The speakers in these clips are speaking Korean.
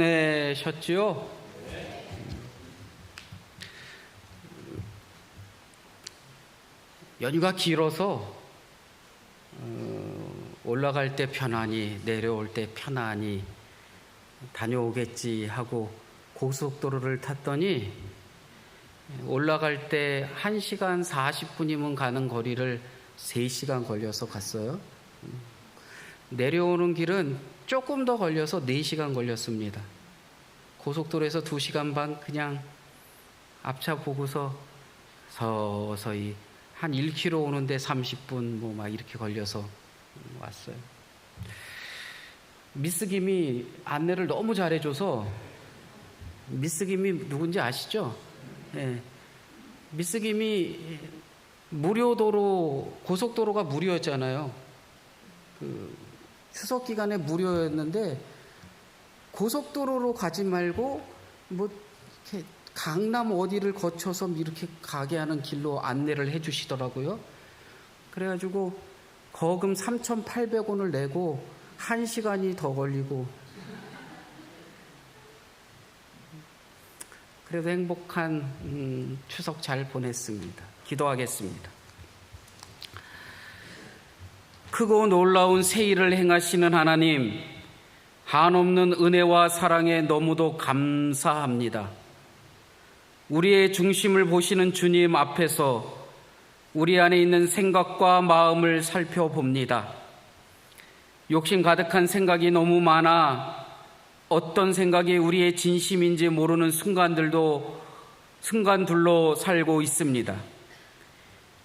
보내셨지요? 연휴가 길어서 올라갈 때 편안히 내려올 때 편안히 다녀오겠지 하고 고속도로를 탔더니 올라갈 때 1시간 40분이면 가는 거리를 3시간 걸려서 갔어요. 내려오는 길은 조금 더 걸려서 4시간 걸렸습니다. 고속도로에서 2시간 반 그냥 앞차 보고서 서서히 한 1km 오는데 30분 뭐 막 이렇게 걸려서 왔어요. 미스 김이 안내를 너무 잘해줘서, 미스 김이 누군지 아시죠? 네. 미스 김이 무료도로, 고속도로가 무료였잖아요. 추석 기간에 무료였는데 고속도로로 가지 말고 뭐 이렇게 강남 어디를 거쳐서 이렇게 가게 하는 길로 안내를 해주시더라고요. 그래가지고 거금 3,800원을 내고 1시간이 더 걸리고, 그래도 행복한 추석 잘 보냈습니다. 기도하겠습니다. 크고 놀라운 새일을 행하시는 하나님, 한없는 은혜와 사랑에 너무도 감사합니다. 우리의 중심을 보시는 주님 앞에서 우리 안에 있는 생각과 마음을 살펴봅니다. 욕심 가득한 생각이 너무 많아 어떤 생각이 우리의 진심인지 모르는 순간들로 살고 있습니다.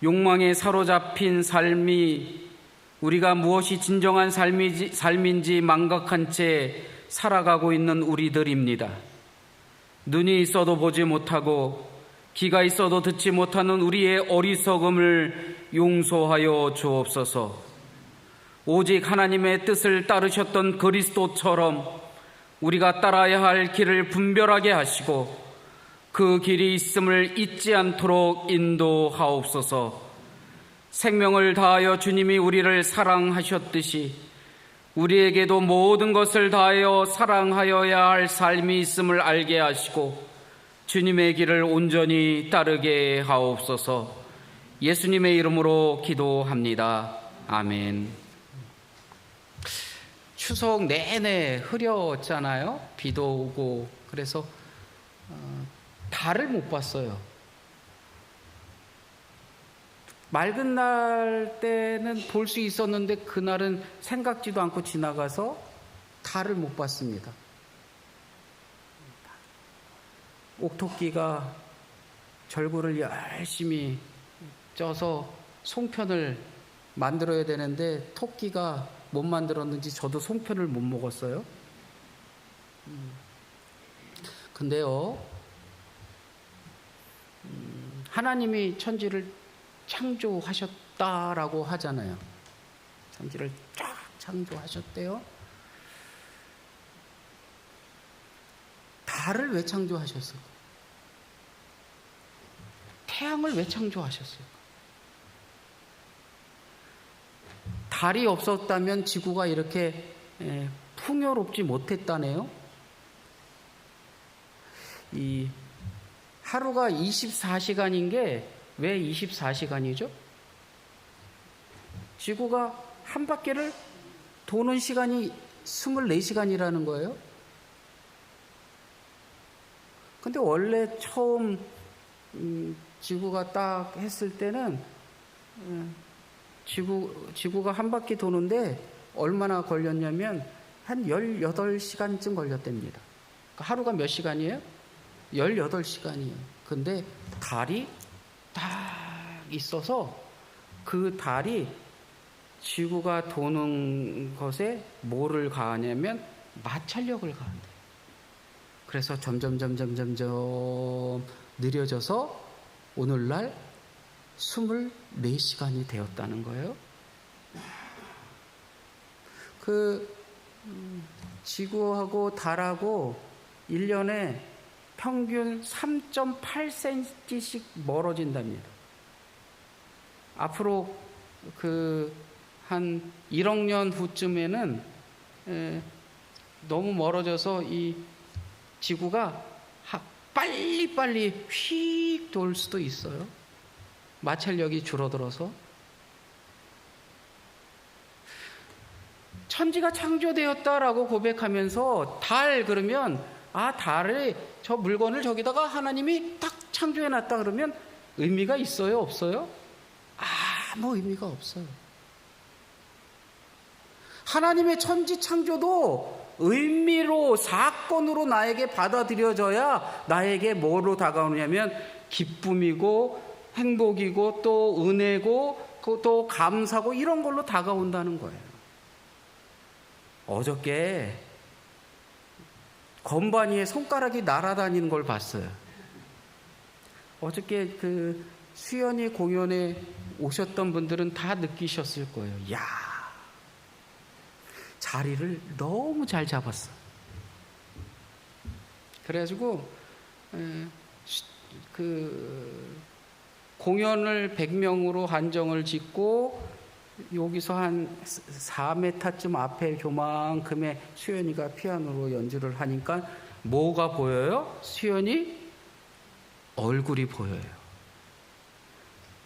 욕망에 사로잡힌 삶이 우리가 무엇이 진정한 삶인지 망각한 채 살아가고 있는 우리들입니다. 눈이 있어도 보지 못하고 귀가 있어도 듣지 못하는 우리의 어리석음을 용서하여 주옵소서. 오직 하나님의 뜻을 따르셨던 그리스도처럼 우리가 따라야 할 길을 분별하게 하시고 그 길이 있음을 잊지 않도록 인도하옵소서. 생명을 다하여 주님이 우리를 사랑하셨듯이 우리에게도 모든 것을 다하여 사랑하여야 할 삶이 있음을 알게 하시고 주님의 길을 온전히 따르게 하옵소서. 예수님의 이름으로 기도합니다. 아멘. 추석 내내 흐렸잖아요. 비도 오고. 그래서 달을 못 봤어요. 맑은 날 때는 볼 수 있었는데 그날은 생각지도 않고 지나가서 달을 못 봤습니다. 옥토끼가 절구를 열심히 쪄서 송편을 만들어야 되는데 토끼가 못 만들었는지 저도 송편을 못 먹었어요. 근데요, 하나님이 천지를 창조하셨다라고 하잖아요. 천지를 쫙 창조하셨대요. 달을 왜 창조하셨어요? 태양을 왜 창조하셨어요? 달이 없었다면 지구가 이렇게 풍요롭지 못했다네요. 이 하루가 24시간인 게 왜 24시간이죠? 지구가 한 바퀴를 도는 시간이 24시간이라는 거예요. 근데 원래 처음 지구가 딱 했을 때는 지구가 한 바퀴 도는데 얼마나 걸렸냐면 한 18시간쯤 걸렸답니다. 그러니까 하루가 몇 시간이에요? 18시간이에요. 근데 달이 딱 있어서 그 달이 지구가 도는 것에 뭐를 가하냐면 마찰력을 가한대요. 그래서 점점 느려져서 오늘날 24시간이 되었다는 거예요. 지구하고 달하고 1년에 평균 3.8cm씩 멀어진답니다. 앞으로 한 1억 년 후쯤에는 너무 멀어져서 이 지구가 빨리빨리 휙 돌 수도 있어요. 마찰력이 줄어들어서. 천지가 창조되었다라고 고백하면서 그러면 달에 저 물건을 저기다가 하나님이 딱 창조해놨다 그러면 의미가 있어요? 없어요? 아무 의미가 없어요. 하나님의 천지 창조도 의미로, 사건으로 나에게 받아들여져야 나에게 뭐로 다가오냐면 기쁨이고 행복이고 또 은혜고 또 감사고 이런 걸로 다가온다는 거예요. 어저께 건반위에 손가락이 날아다니는 걸 봤어요. 어저께 그 수연이 공연에 오셨던 분들은 다 느끼셨을 거예요. 야, 자리를 너무 잘 잡았어. 그래가지고 그 공연을 100명으로 한정을 짓고 여기서 한 4m쯤 앞에 요만큼의 수연이가 피아노로 연주를 하니까 뭐가 보여요? 수연이 얼굴이 보여요.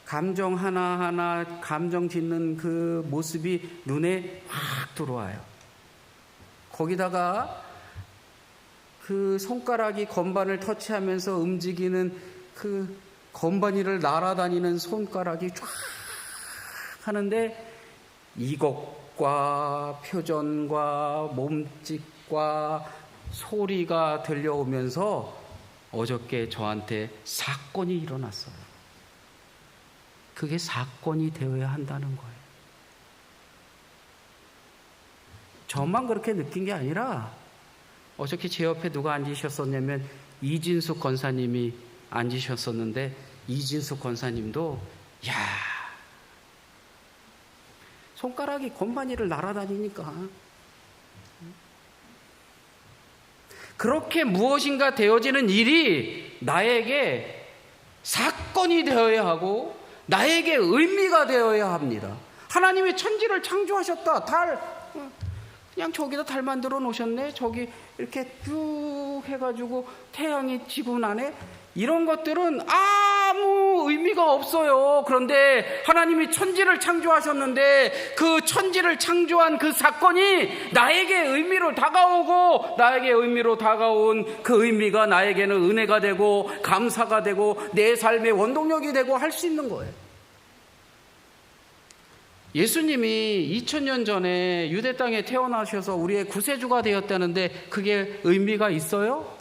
감정 하나하나 감정 짓는 그 모습이 눈에 확 들어와요. 거기다가 그 손가락이 건반을 터치하면서 움직이는 그 건반위를 날아다니는 손가락이 쫙 하는데 이곡과 표정과 몸짓과 소리가 들려오면서 어저께 저한테 사건이 일어났어요. 그게 사건이 되어야 한다는 거예요. 저만 그렇게 느낀 게 아니라 어저께 제 옆에 누가 앉으셨었냐면 이진숙 권사님이 앉으셨었는데 이진숙 권사님도 손가락이 건반위를 날아다니니까 그렇게 무엇인가 되어지는 일이 나에게 사건이 되어야 하고 나에게 의미가 되어야 합니다. 하나님이 천지를 창조하셨다. 그냥 저기다 달 만들어 놓으셨네. 저기 이렇게 쭉 해가지고 태양이 지구 안에 이런 것들은 아무 의미가 없어요. 그런데 하나님이 천지를 창조하셨는데 그 천지를 창조한 그 사건이 나에게 의미로 다가오고 나에게 의미로 다가온 그 의미가 나에게는 은혜가 되고 감사가 되고 내 삶의 원동력이 되고 할 수 있는 거예요. 예수님이 2000년 전에 유대 땅에 태어나셔서 우리의 구세주가 되었다는데 그게 의미가 있어요?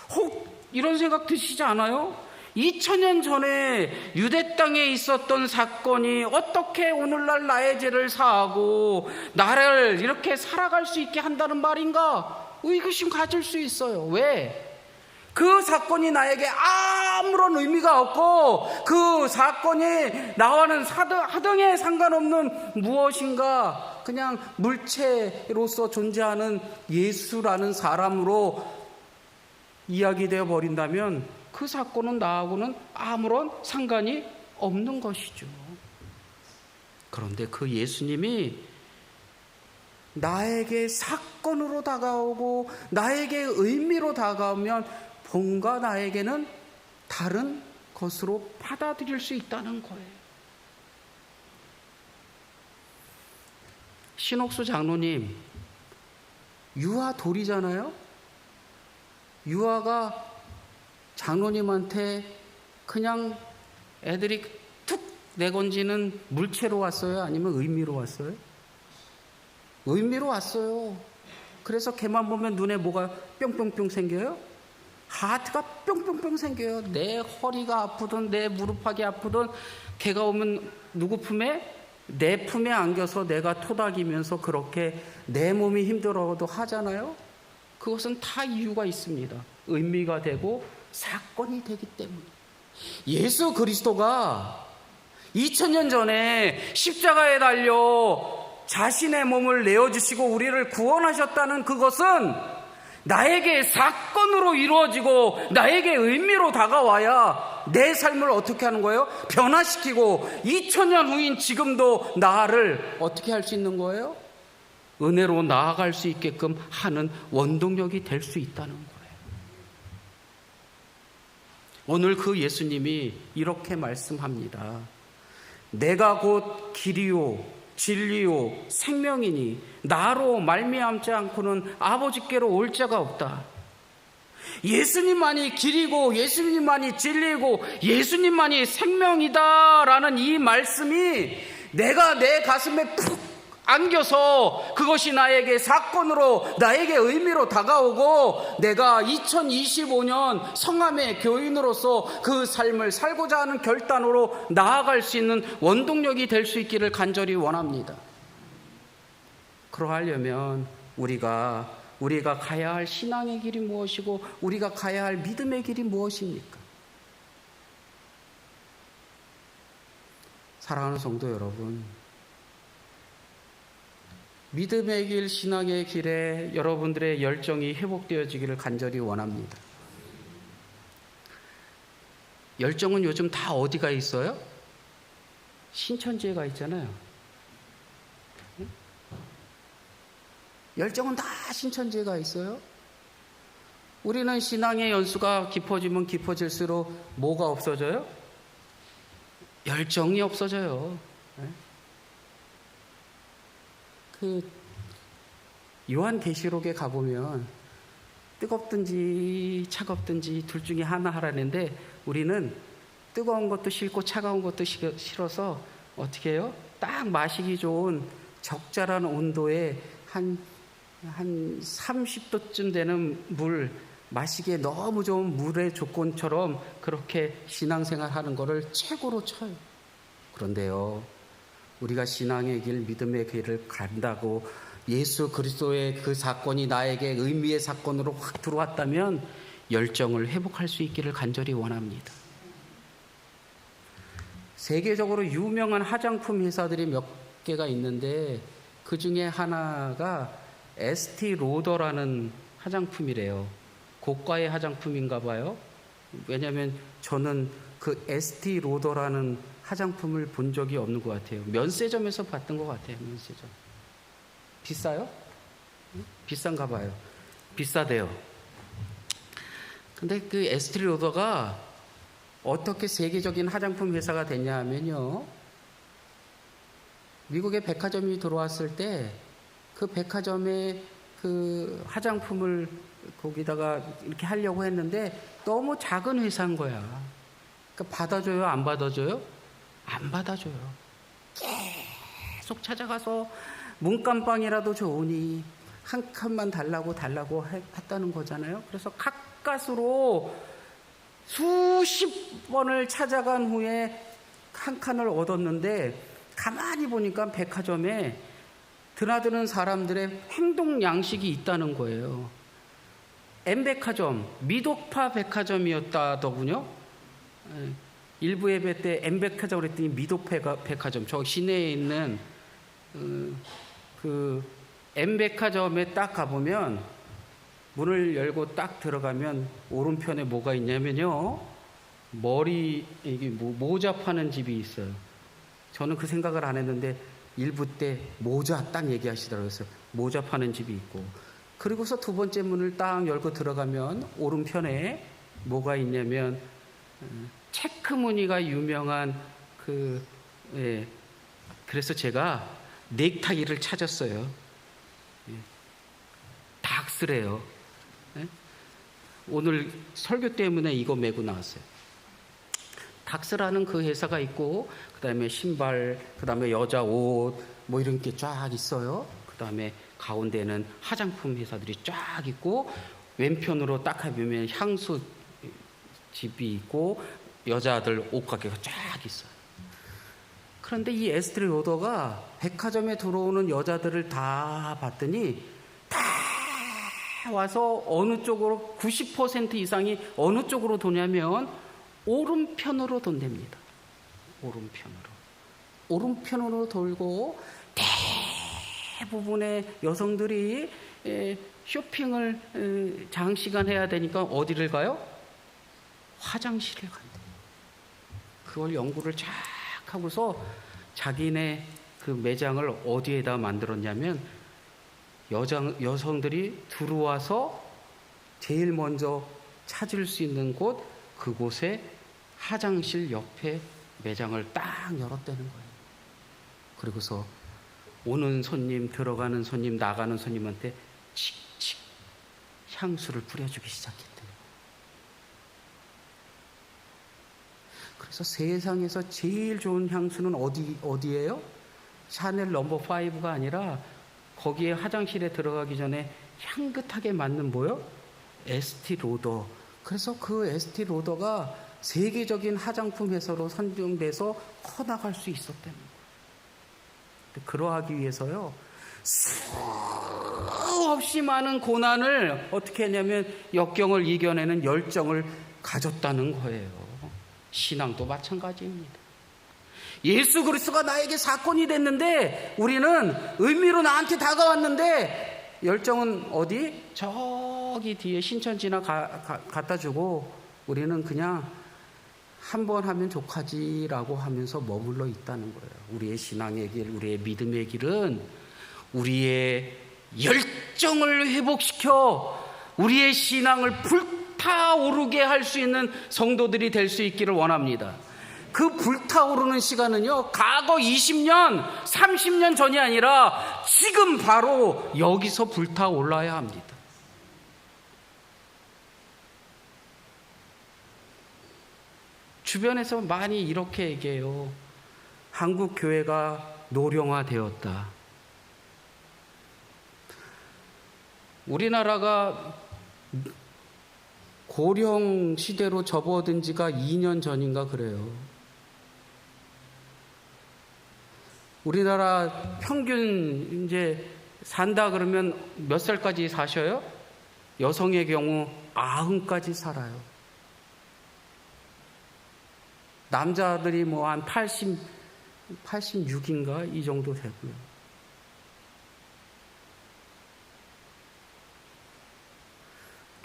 혹 이런 생각 드시지 않아요? 2000년 전에 유대 땅에 있었던 사건이 어떻게 오늘날 나의 죄를 사하고 나를 이렇게 살아갈 수 있게 한다는 말인가? 의구심 가질 수 있어요. 왜? 그 사건이 나에게 아무런 의미가 없고 그 사건이 나와는 하등에 상관없는 무엇인가 그냥 물체로서 존재하는 예수라는 사람으로 이야기되어 버린다면 그 사건은 나하고는 아무런 상관이 없는 것이죠. 그런데 그 예수님이 나에게 사건으로 다가오고 나에게 의미로 다가오면 본과 나에게는 다른 것으로 받아들일 수 있다는 거예요. 신옥수 장로님 유아 돌이잖아요. 유아가 장로님한테 그냥 애들이 툭 내건지는 물체로 왔어요? 아니면 의미로 왔어요? 의미로 왔어요. 그래서 걔만 보면 눈에 뭐가 뿅뿅뿅 생겨요? 하트가 뿅뿅뿅 생겨요. 내 허리가 아프든 내 무릎팍이 아프든 걔가 오면 누구 품에? 내 품에 안겨서 내가 토닥이면서 그렇게 내 몸이 힘들어도 하잖아요. 그것은 다 이유가 있습니다. 의미가 되고 사건이 되기 때문에. 예수 그리스도가 2000년 전에 십자가에 달려 자신의 몸을 내어주시고 우리를 구원하셨다는 그것은 나에게 사건으로 이루어지고 나에게 의미로 다가와야 내 삶을 어떻게 하는 거예요? 변화시키고 2000년 후인 지금도 나를 어떻게 할 수 있는 거예요? 은혜로 나아갈 수 있게끔 하는 원동력이 될 수 있다는 거예요. 오늘 그 예수님이 이렇게 말씀합니다. 내가 곧 길이요 진리요 생명이니 나로 말미암지 않고는 아버지께로 올 자가 없다. 예수님만이 길이고 예수님만이 진리고 예수님만이 생명이다라는 이 말씀이 내가 내 가슴에 푹 안겨서 그것이 나에게 사건으로 나에게 의미로 다가오고 내가 2025년 성함의 교인으로서 그 삶을 살고자 하는 결단으로 나아갈 수 있는 원동력이 될 수 있기를 간절히 원합니다. 그러하려면 우리가 가야 할 신앙의 길이 무엇이고 우리가 가야 할 믿음의 길이 무엇입니까? 사랑하는 성도 여러분, 믿음의 길, 신앙의 길에 여러분들의 열정이 회복되어지기를 간절히 원합니다. 열정은 요즘 다 어디가 있어요? 신천지에 가 있잖아요. 열정은 다 신천지에 가 있어요. 우리는 신앙의 연수가 깊어지면 깊어질수록 뭐가 없어져요? 열정이 없어져요. 그 요한계시록에 가보면 뜨겁든지 차갑든지 둘 중에 하나 하라는데 우리는 뜨거운 것도 싫고 차가운 것도 싫어서 어떻게 해요? 딱 마시기 좋은 적절한 온도에 한 30도쯤 되는 물, 마시기에 너무 좋은 물의 조건처럼 그렇게 신앙생활 하는 거를 최고로 쳐요. 그런데요, 우리가 신앙의 길, 믿음의 길을 간다고 예수 그리스도의 그 사건이 나에게 의미의 사건으로 확 들어왔다면 열정을 회복할 수 있기를 간절히 원합니다. 세계적으로 유명한 화장품 회사들이 몇 개가 있는데 그 중에 하나가 에스티 로더라는 화장품이래요. 고가의 화장품인가 봐요. 왜냐하면 저는 그 에스티 로더라는 화장품을 본 적이 없는 것 같아요. 면세점에서 봤던 것 같아요. 면세점. 비싸요? 비싼가 봐요. 비싸대요. 근데 그 에스티 로더가 어떻게 세계적인 화장품 회사가 됐냐 하면요, 미국에 백화점이 들어왔을 때 그 백화점에 그 화장품을 거기다가 이렇게 하려고 했는데 너무 작은 회사인 거야. 그러니까 받아줘요? 안 받아줘요? 안 받아줘요. 계속 찾아가서 문간방이라도 좋으니 한 칸만 달라고 했다는 거잖아요. 그래서 가까스로 수십 번을 찾아간 후에 한 칸을 얻었는데 가만히 보니까 백화점에 드나드는 사람들의 행동 양식이 있다는 거예요. M백화점, 미도파 백화점이었다더군요. 일부 예배 때 M백화점을 했더니 미도파 백화점, 저 시내에 있는 그 M백화점에 딱 가보면 문을 열고 딱 들어가면 오른편에 뭐가 있냐면요, 이게 모자 파는 집이 있어요. 저는 그 생각을 안 했는데 일부 때 모자 딱 얘기하시더라고요. 그래서 모자 파는 집이 있고, 그리고서 두 번째 문을 딱 열고 들어가면 오른편에 뭐가 있냐면 체크 무늬가 유명한 그래서 제가 넥타이를 찾았어요. 닥스래요. 오늘 설교 때문에 이거 메고 나왔어요. 닥스라는 그 회사가 있고, 그 다음에 신발, 그 다음에 여자 옷, 뭐 이런 게 쫙 있어요. 그 다음에 가운데는 화장품 회사들이 쫙 있고, 왼편으로 딱 보면 향수 집이 있고, 여자들 옷가게가 쫙 있어요. 그런데 이 에스트리 로더가 백화점에 들어오는 여자들을 다 봤더니 다 와서 어느 쪽으로 90% 이상이 어느 쪽으로 도냐면 오른편으로 돈답니다. 오른편으로 돌고, 대부분의 여성들이 쇼핑을 장시간 해야 되니까 어디를 가요? 화장실을 간대요. 그걸 연구를 쫙 하고서 자기네 그 매장을 어디에다 만들었냐면 여성들이 들어와서 제일 먼저 찾을 수 있는 곳, 그곳에 화장실 옆에 매장을 딱 열었다는 거예요. 그리고서 오는 손님, 들어가는 손님, 나가는 손님한테 칙칙 향수를 뿌려주기 시작했대요. 그래서 세상에서 제일 좋은 향수는 어디예요? 샤넬 넘버 5가 아니라 거기에 화장실에 들어가기 전에 향긋하게 맡는 뭐요? 에스티 로더. 그래서 그 에스티 로더가 세계적인 화장품 회사로 선정돼서 커나갈 수 있었다는 거예요. 그러하기 위해서요, 수없이 많은 고난을 어떻게 했냐면 역경을 이겨내는 열정을 가졌다는 거예요. 신앙도 마찬가지입니다. 예수 그리스도가 나에게 사건이 됐는데 우리는 의미로 나한테 다가왔는데 열정은 어디? 저기 뒤에 신천지나 갖다 주고 우리는 그냥 한 번 하면 족하지라고 하면서 머물러 있다는 거예요. 우리의 신앙의 길, 우리의 믿음의 길은 우리의 열정을 회복시켜 우리의 신앙을 불타오르게 할 수 있는 성도들이 될 수 있기를 원합니다. 그 불타오르는 시간은요, 과거 20년, 30년 전이 아니라 지금 바로 여기서 불타올라야 합니다. 주변에서 많이 이렇게 얘기해요. 한국 교회가 노령화되었다. 우리나라가 고령 시대로 접어든 지가 2년 전인가 그래요. 우리나라 평균 이제 산다 그러면 몇 살까지 사셔요? 여성의 경우 90까지 살아요. 남자들이 뭐 한 86인가 이 정도 되고요.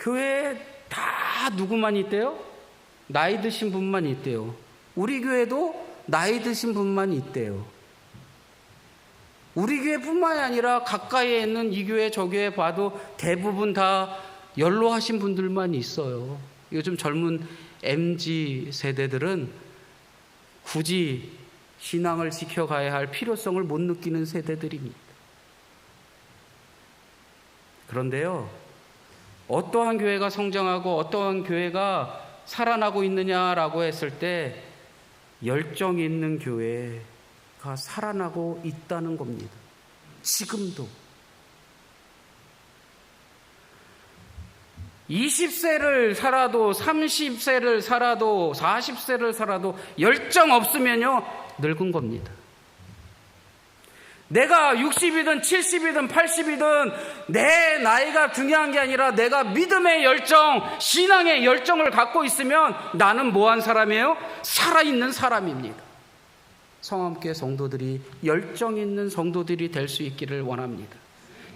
교회에 다 누구만 있대요? 나이 드신 분만 있대요. 우리 교회도 나이 드신 분만 있대요. 우리 교회뿐만이 아니라 가까이에 있는 이 교회 저 교회 봐도 대부분 다 연로하신 분들만 있어요. 요즘 젊은 MZ 세대들은 굳이 신앙을 지켜가야 할 필요성을 못 느끼는 세대들입니다. 그런데요, 어떠한 교회가 성장하고 어떠한 교회가 살아나고 있느냐라고 했을 때 열정 있는 교회가 살아나고 있다는 겁니다. 지금도 20세를 살아도 30세를 살아도 40세를 살아도 열정 없으면요 늙은 겁니다. 내가 60이든 70이든 80이든 내 나이가 중요한 게 아니라 내가 믿음의 열정, 신앙의 열정을 갖고 있으면 나는 뭐한 사람이에요? 살아있는 사람입니다. 성함교회 성도들이 열정 있는 성도들이 될 수 있기를 원합니다.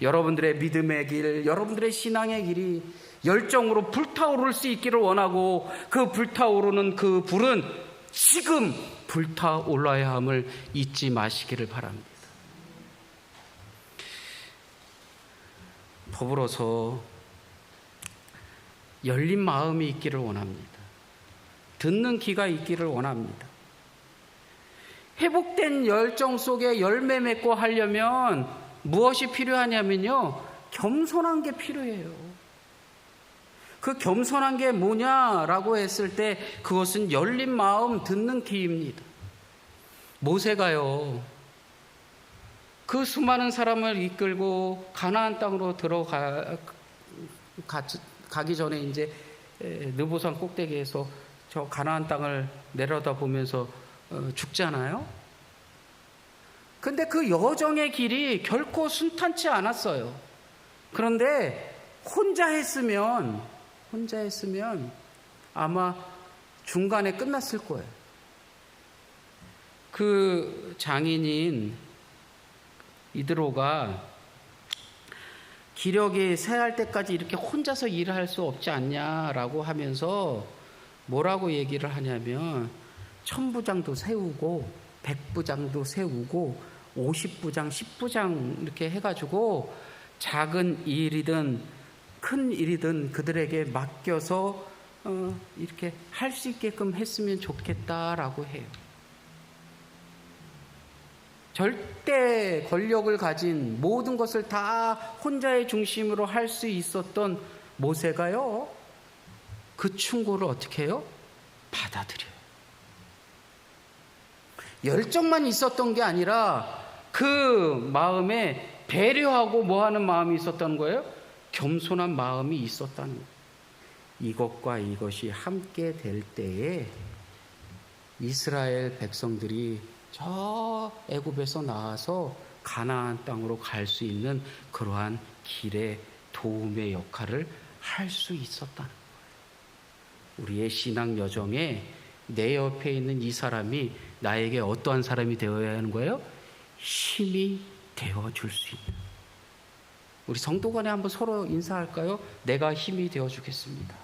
여러분들의 믿음의 길, 여러분들의 신앙의 길이 열정으로 불타오를 수 있기를 원하고 그 불타오르는 그 불은 지금 불타올라야 함을 잊지 마시기를 바랍니다. 더불어서 열린 마음이 있기를 원합니다. 듣는 귀가 있기를 원합니다. 회복된 열정 속에 열매 맺고 하려면 무엇이 필요하냐면요, 겸손한 게 필요해요. 그 겸손한 게 뭐냐라고 했을 때 그것은 열린 마음, 듣는 귀입니다. 모세가요, 그 수많은 사람을 이끌고 가나안 땅으로 가기 전에 이제 느보산 꼭대기에서 저 가나안 땅을 내려다 보면서 죽잖아요. 근데 그 여정의 길이 결코 순탄치 않았어요. 그런데 혼자 했으면 아마 중간에 끝났을 거예요. 그 장인인 이드로가 기력이 쇠할 때까지 이렇게 혼자서 일을 할 수 없지 않냐라고 하면서 뭐라고 얘기를 하냐면 1000부장도 세우고 100부장도 세우고 50부장, 10부장 이렇게 해가지고 작은 일이든 큰 일이든 그들에게 맡겨서 이렇게 할 수 있게끔 했으면 좋겠다라고 해요. 절대 권력을 가진 모든 것을 다 혼자의 중심으로 할 수 있었던 모세가요, 그 충고를 어떻게 해요? 받아들여요. 열정만 있었던 게 아니라 그 마음에 배려하고 뭐하는 마음이 있었다는 거예요? 겸손한 마음이 있었다는 거예요. 이것과 이것이 함께 될 때에 이스라엘 백성들이 저 애굽에서 나와서 가나안 땅으로 갈 수 있는 그러한 길의 도움의 역할을 할 수 있었다는 거예요. 우리의 신앙 여정에 내 옆에 있는 이 사람이 나에게 어떠한 사람이 되어야 하는 거예요? 힘이 되어줄 수 있는. 우리 성도 간에 한번 서로 인사할까요? 내가 힘이 되어주겠습니다.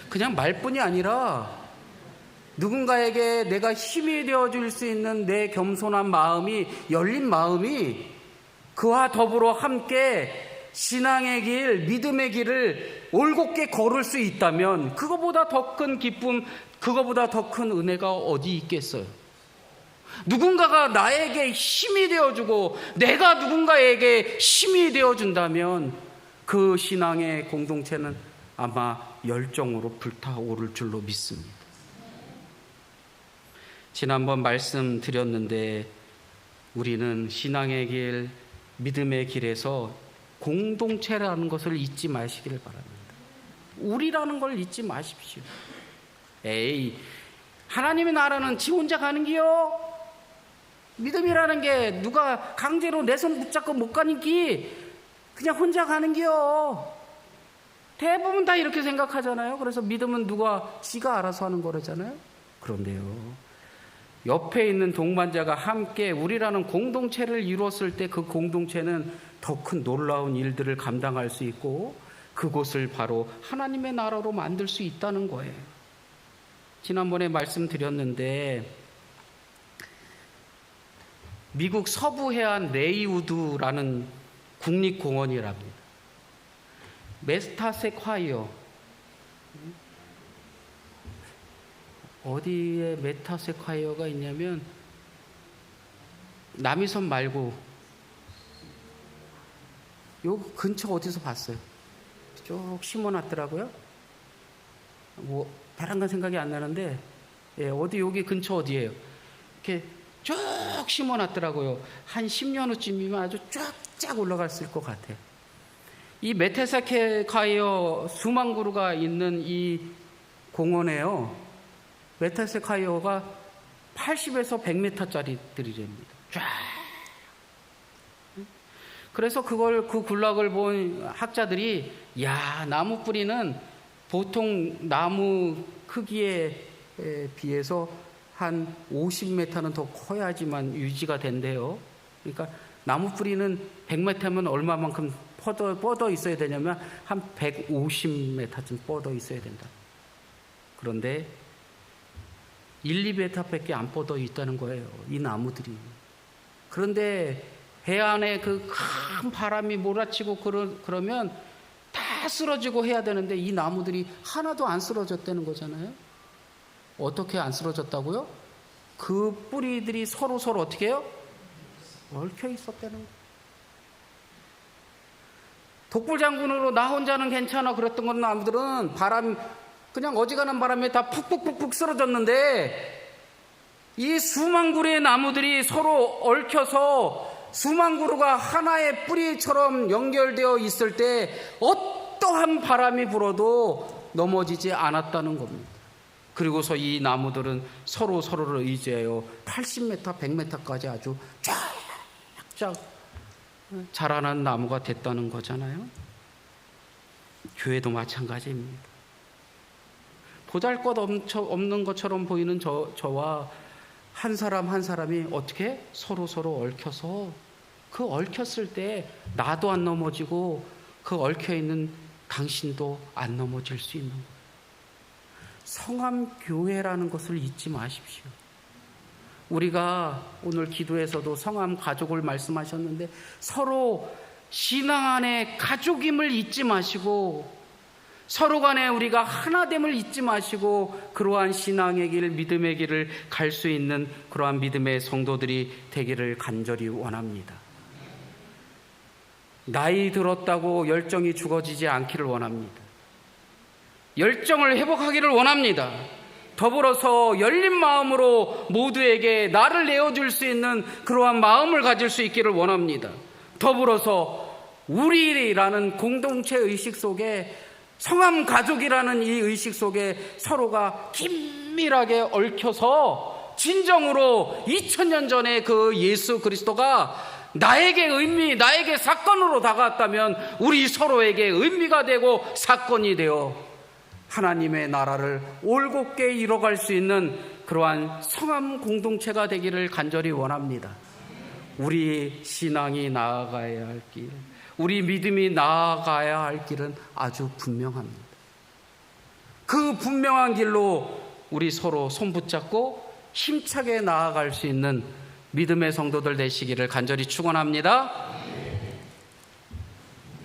그냥 말뿐이 아니라 누군가에게 내가 힘이 되어줄 수 있는 내 겸손한 마음이, 열린 마음이 그와 더불어 함께 신앙의 길, 믿음의 길을 올곧게 걸을 수 있다면 그거보다 더 큰 기쁨, 그거보다 더 큰 은혜가 어디 있겠어요? 누군가가 나에게 힘이 되어주고 내가 누군가에게 힘이 되어준다면 그 신앙의 공동체는 아마 열정으로 불타오를 줄로 믿습니다. 지난번 말씀드렸는데 우리는 신앙의 길, 믿음의 길에서 공동체라는 것을 잊지 마시기를 바랍니다. 우리라는 걸 잊지 마십시오. 에이, 하나님의 나라는 지 혼자 가는 기요? 믿음이라는 게 누가 강제로 내 손 붙잡고 못 가는 기, 그냥 혼자 가는 기요? 대부분 다 이렇게 생각하잖아요. 그래서 믿음은 누가 지가 알아서 하는 거라잖아요. 그런데요, 옆에 있는 동반자가 함께 우리라는 공동체를 이루었을 때 그 공동체는 더 큰 놀라운 일들을 감당할 수 있고 그곳을 바로 하나님의 나라로 만들 수 있다는 거예요. 지난번에 말씀드렸는데 미국 서부 해안 레이우드라는 국립공원이랍니다. 메타세콰이어, 어디에 메타세콰이어가 있냐면 남이섬 말고 요 근처 어디서 봤어요. 쭉 심어놨더라고요. 뭐 다른 건 생각이 안 나는데, 예, 어디 여기 근처 어디예요? 이렇게 쭉 심어놨더라고요. 한 10년 후쯤이면 아주 쫙쫙 올라갔을 것 같아요. 이 메타세콰이어 수만 그루가 있는 이 공원에요, 메타세콰이어가 80에서 100m짜리들이랍니다. 쫙. 그래서 그 군락을 본 학자들이, 야, 나무 뿌리는 보통 나무 크기에 비해서 한 50m는 더 커야지만 유지가 된대요. 그러니까 나무 뿌리는 100m면 얼마만큼 뻗어 있어야 되냐면 한 150m쯤 뻗어 있어야 된다. 그런데 1, 2m밖에 안 뻗어 있다는 거예요, 이 나무들이. 그런데 해안에 그 큰 바람이 몰아치고 그러면 다 쓰러지고 해야 되는데 이 나무들이 하나도 안 쓰러졌다는 거잖아요. 어떻게 안 쓰러졌다고요? 그 뿌리들이 서로 어떻게 해요? 얽혀 있었다는 거예요. 독불장군으로 나 혼자는 괜찮아 그랬던 건 나무들은 그냥 어지간한 바람에 다 푹푹푹푹 쓰러졌는데 이 수만 그루의 나무들이 서로 얽혀서 수만 그루가 하나의 뿌리처럼 연결되어 있을 때 어떠한 바람이 불어도 넘어지지 않았다는 겁니다. 그리고서 이 나무들은 서로를 의지하여 80m, 100m까지 아주 쫙쫙 자라난 나무가 됐다는 거잖아요. 교회도 마찬가지입니다. 보잘것없는 것처럼 보이는 저와 한 사람 한 사람이 어떻게 서로 얽혀서 그 얽혔을 때 나도 안 넘어지고 그 얽혀있는 당신도 안 넘어질 수 있는 거예요. 성함교회라는 것을 잊지 마십시오. 우리가 오늘 기도에서도 성함 가족을 말씀하셨는데 서로 신앙 안에 가족임을 잊지 마시고 서로 간에 우리가 하나됨을 잊지 마시고 그러한 신앙의 길, 믿음의 길을 갈 수 있는 그러한 믿음의 성도들이 되기를 간절히 원합니다. 나이 들었다고 열정이 죽어지지 않기를 원합니다. 열정을 회복하기를 원합니다. 더불어서 열린 마음으로 모두에게 나를 내어줄 수 있는 그러한 마음을 가질 수 있기를 원합니다. 더불어서 우리라는 공동체 의식 속에 성함 가족이라는 이 의식 속에 서로가 긴밀하게 얽혀서 진정으로 2000년 전에 그 예수 그리스도가 나에게 의미, 나에게 사건으로 다가왔다면 우리 서로에게 의미가 되고 사건이 되어 하나님의 나라를 올곧게 이뤄갈 수 있는 그러한 성함 공동체가 되기를 간절히 원합니다. 우리 신앙이 나아가야 할 길, 우리 믿음이 나아가야 할 길은 아주 분명합니다. 그 분명한 길로 우리 서로 손붙잡고 힘차게 나아갈 수 있는 믿음의 성도들 되시기를 간절히 축원합니다.